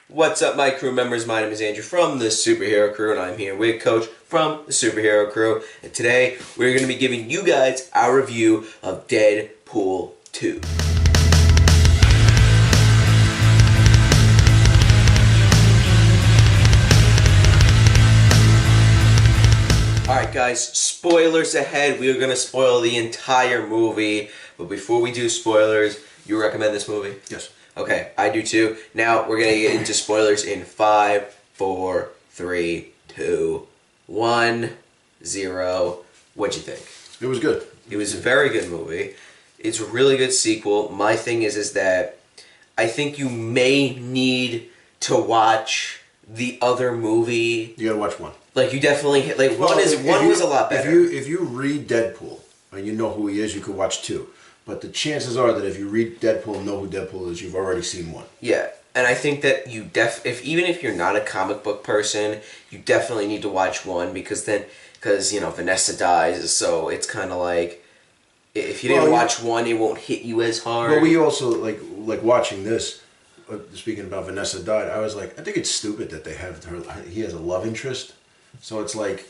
What's up, my crew members? My name is Andrew from the Superherocrew, and I'm here with Coach from the Superherocrew. And today, we're going to be giving you guys our review of Deadpool 2. Alright guys, spoilers ahead. We are going to spoil the entire movie. But before we do spoilers, you recommend this movie? Yes. Okay, I do too. Now we're going to get into spoilers in 5, 4, 3, 2, 1, 0. What'd you think? It was good. It was a very good movie. It's a really good sequel. My thing is that I think you may need to watch the other movie. You gotta watch one. Like you definitely one was a lot better. If you read Deadpool and you know who he is, you could watch 2. But the chances are that if you read Deadpool and know who Deadpool is, you've already seen 1. Yeah, and I think that you even if you're not a comic book person, you definitely need to watch 1 because Vanessa dies, so it's kind of like if you didn't watch 1, it won't hit you as hard. But we also like watching this. Speaking about Vanessa died, I was like, I think it's stupid that they have her. He has a love interest, so it's like,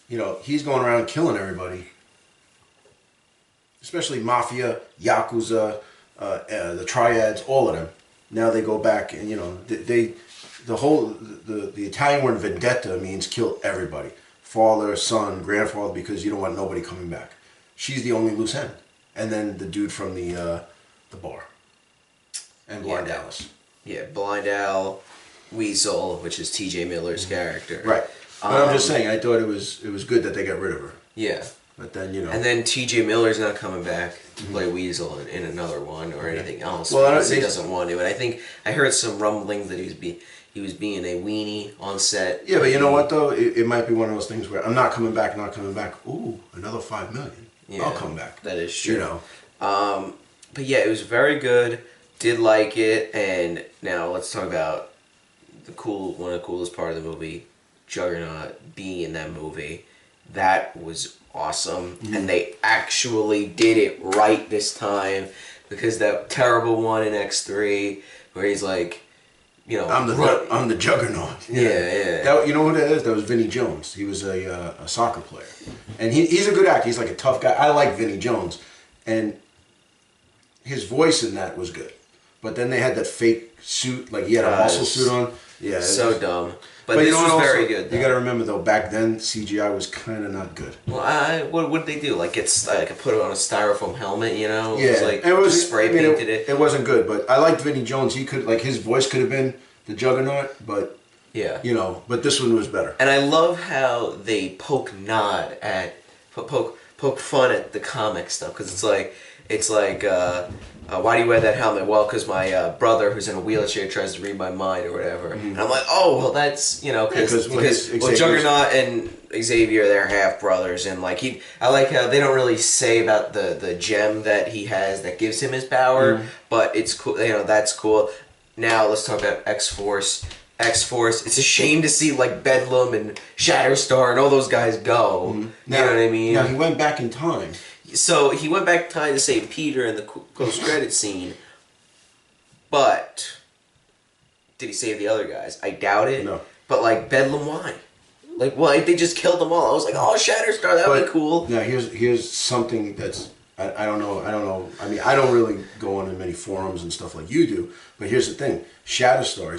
he's going around killing everybody. Especially Mafia, Yakuza, the Triads, all of them. Now they go back and, the Italian word vendetta means kill everybody. Father, son, grandfather, because you don't want nobody coming back. She's the only loose end. And then the dude from the bar. And Blind Alice. Yeah, Blind Al, Weasel, which is T.J. Miller's character. Right. But I'm just saying, I thought it was good that they got rid of her. Yeah. But then, And then T.J. Miller's not coming back to play Weasel in another one or anything else. Well, because he doesn't want to. And I think I heard some rumblings that he was being a weenie on set. Yeah, but you know what, though? It might be one of those things where I'm not coming back. Ooh, another $5 million. Yeah, I'll come back. That is true. But yeah, it was very good. Did like it. And now let's talk about one of the coolest part of the movie, Juggernaut being in that movie. That was awesome. And they actually did it right this time, because that terrible one in X3 where he's like, I'm the Juggernaut. Yeah. That, you know who that is? That was Vinnie Jones. He was a soccer player, and he's a good actor. He's like a tough guy. I like Vinnie Jones, and his voice in that was good. But then they had that fake suit, like he had a muscle suit on. Yeah, so dumb. But this was very good. You got to remember though, back then CGI was kind of not good. Well, what did they do? Like put it on a styrofoam helmet, Yeah, it was spray painted it. It wasn't good, but I liked Vinnie Jones. He could his voice could have been the Juggernaut, but yeah, but this one was better. And I love how they poke fun at the comic stuff, because it's like. Why do you wear that helmet? Well, because my brother, who's in a wheelchair, tries to read my mind or whatever. Mm-hmm. And I'm like, oh, well, that's, because Juggernaut and Xavier, they're half brothers, and I like how they don't really say about the gem that he has that gives him his power, but it's cool. That's cool. Now let's talk about X-Force. X-Force. It's a shame to see Bedlam and Shatterstar and all those guys go. Mm-hmm. You know what I mean? Now he went back in time. So he went back in time to save Peter in the post-credit scene, but did he save the other guys? I doubt it. No. But Bedlam, why? They just killed them all. I was like, oh, Shatterstar, that would be cool. Now here's something that's I don't know. I mean, I don't really go on in many forums and stuff like you do. But here's the thing: Shatterstar.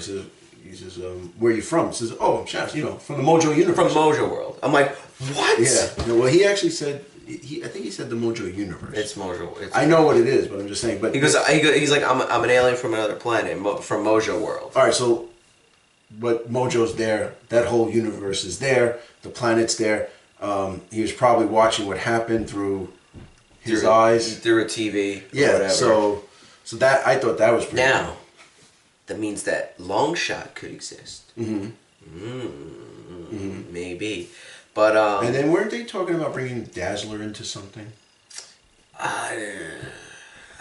He says, where are you from? He says, oh, I'm Shatterstar. From the Mojo universe. From Mojo World. I'm like, what? Yeah. Well, he actually said. I think he said the Mojo universe. It's Mojo. I know what it is, but I'm just saying. But he's like, I'm an alien from another planet, from Mojo World. All right, so, but Mojo's there. That whole universe is there. The planet's there. He was probably watching what happened through his eyes, through a TV. Yeah. Or whatever. So that I thought that was pretty now. Cool. That means that Longshot could exist. Mm-hmm. Maybe. But and then weren't they talking about bringing Dazzler into something? I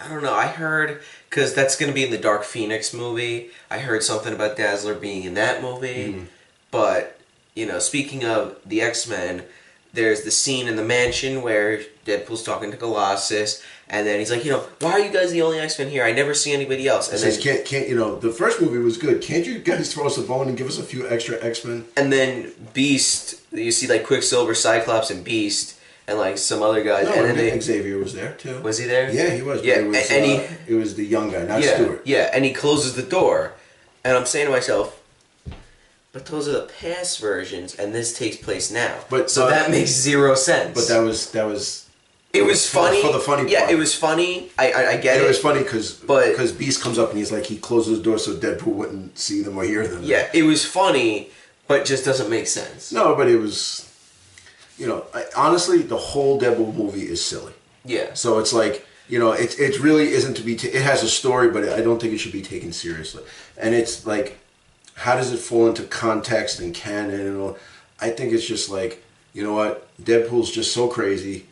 don't know. I heard, because that's going to be in the Dark Phoenix movie. I heard something about Dazzler being in that movie. But speaking of the X-Men, there's the scene in the mansion where Deadpool's talking to Colossus, and then he's like, why are you guys the only X-Men here? I never see anybody else. And says, can't the first movie was good. Can't you guys throw us a bone and give us a few extra X-Men? And then Beast, you see like Quicksilver, Cyclops, and Beast, and like some other guys. No, and then Xavier was there too. Was he there? Yeah, he was. Yeah, it was the young guy, not Stewart. Yeah, and he closes the door, and I'm saying to myself, but those are the past versions, and this takes place now. So that makes zero sense. But that was. It was funny. For the funny part. Yeah, it was funny. I get it. It was funny because Beast comes up and he's like, he closes the door so Deadpool wouldn't see them or hear them. Yeah, it was funny, but just doesn't make sense. No, but it was, honestly, the whole Deadpool movie is silly. Yeah. So it's like, it really isn't to be, it has a story, but I don't think it should be taken seriously. And it's like, how does it fall into context and canon and all? I think it's just like, you know what? Deadpool's just so crazy.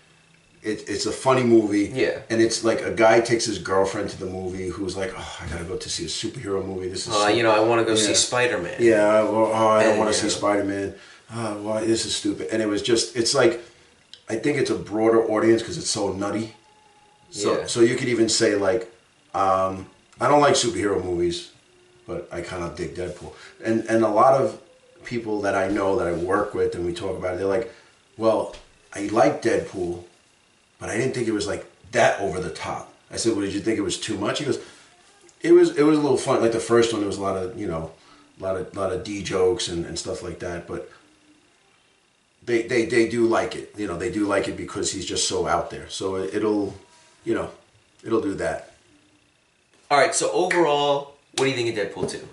It's a funny movie. Yeah. And it's like a guy takes his girlfriend to the movie who's like, oh, I gotta go to see a superhero movie. This is I want to go see Spider-Man. Yeah, well, I don't want to see Spider-Man. Why, this is stupid. And it was just, it's like, I think it's a broader audience because it's so nutty. So you could even say like, I don't like superhero movies, but I kind of dig Deadpool. And a lot of people that I know that I work with and we talk about it, they're like, well, I like Deadpool, but I didn't think it was like that over the top. I said, well, did you think it was too much? He goes, it was a little fun. Like the first one, there was a lot of D jokes and stuff like that, but they do like it. They do like it because he's just so out there. So it'll do that. All right, so overall, what do you think of Deadpool 2?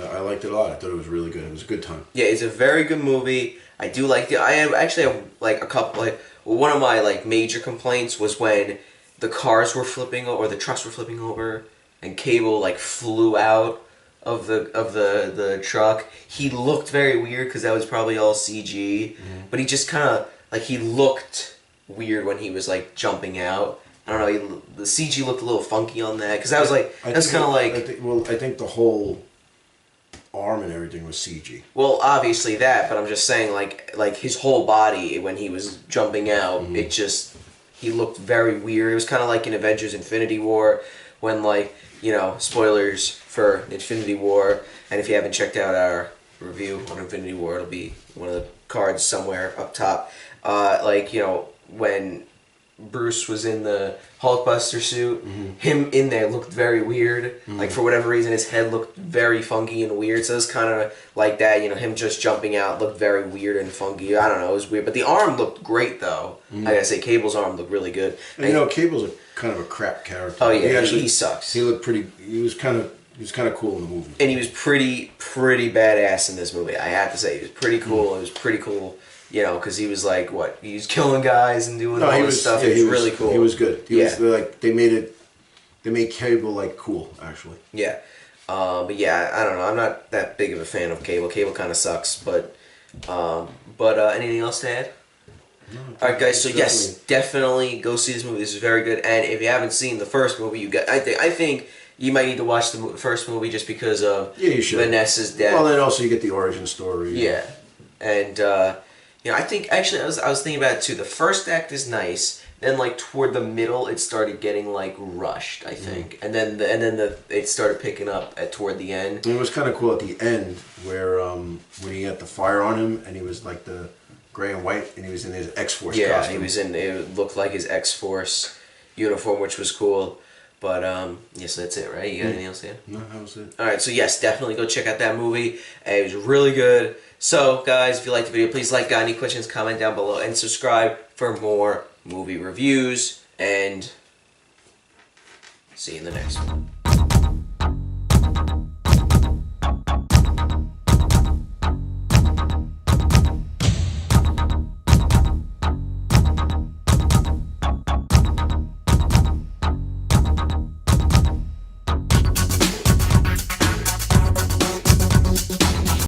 I liked it a lot. I thought it was really good. It was a good time. Yeah, it's a very good movie. I do like it. I actually have like a couple. One of my like major complaints was when the cars were flipping or the trucks were flipping over, and Cable like flew out of the truck. He looked very weird because that was probably all CG. But he just kind of like he looked weird when he was like jumping out. I don't know. The CG looked a little funky on that because I was like, that's kind of like. I think the whole arm and everything was CG. Well, obviously that, but I'm just saying, like his whole body when he was jumping out, he looked very weird. It was kind of like in Avengers: Infinity War when, like, spoilers for Infinity War, and if you haven't checked out our review on Infinity War, it'll be one of the cards somewhere up top. When Bruce was in the Hulkbuster suit, him in there looked very weird. Like, for whatever reason, his head looked very funky and weird. So it's kind of like that, him just jumping out looked very weird and funky. I don't know, it was weird. But the arm looked great, though. I gotta say, Cable's arm looked really good. And Cable's kind of a crap character. Oh, yeah, he sucks. He looked pretty, he was kind of cool in the movie. And he was pretty badass in this movie, I have to say. He was pretty cool. It was pretty cool. Because he was like, he was killing guys and doing all this stuff. Yeah, he was really cool. He was good. He was like, they made Cable like cool, actually. Yeah. But yeah, I don't know. I'm not that big of a fan of Cable. Cable kind of sucks, but anything else to add? No, all right, guys. So yes, definitely go see this movie. This is very good. And if you haven't seen the first movie, I think you might need to watch the first movie just because of Vanessa's death. Well, then also you get the origin story. Yeah, and. I think actually I was thinking about it too. The first act is nice. Then like toward the middle, it started getting like rushed. I think, and then it started picking up toward the end. And it was kind of cool at the end where when he had the fire on him and he was like the gray and white and he was in his X-Force costume. Yeah, he was in. It looked like his X-Force uniform, which was cool. But yes, that's it, right? You got anything else to add? No, that was it. All right, so yes, definitely go check out that movie. It was really good. So, guys, if you liked the video, please got any questions, comment down below, and subscribe for more movie reviews. And see you in the next one.